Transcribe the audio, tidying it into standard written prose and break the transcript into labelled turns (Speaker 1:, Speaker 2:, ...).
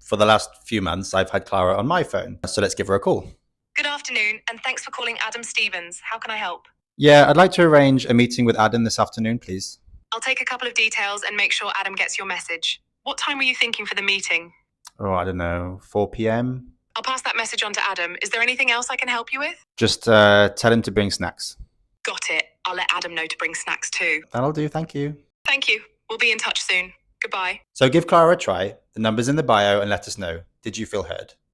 Speaker 1: for the last few months, I've had Clara on my phone. So let's give her a call.
Speaker 2: Good afternoon, and thanks for calling Adam Stevens. How can I help?
Speaker 1: Yeah, I'd like to arrange a meeting with Adam this afternoon, please.
Speaker 2: I'll take a couple of details and make sure Adam gets your message. What time were you thinking for the meeting?
Speaker 1: Oh, I don't know, 4 p.m.?
Speaker 2: I'll pass that message on to Adam. Is there anything else I can help you with?
Speaker 1: Just tell him to bring snacks.
Speaker 2: Got it. I'll let Adam know to bring snacks too.
Speaker 1: That'll do, thank you.
Speaker 2: Thank you. We'll be in touch soon. Goodbye.
Speaker 1: So give Clara a try. The number's in the bio and let us know. Did you feel heard?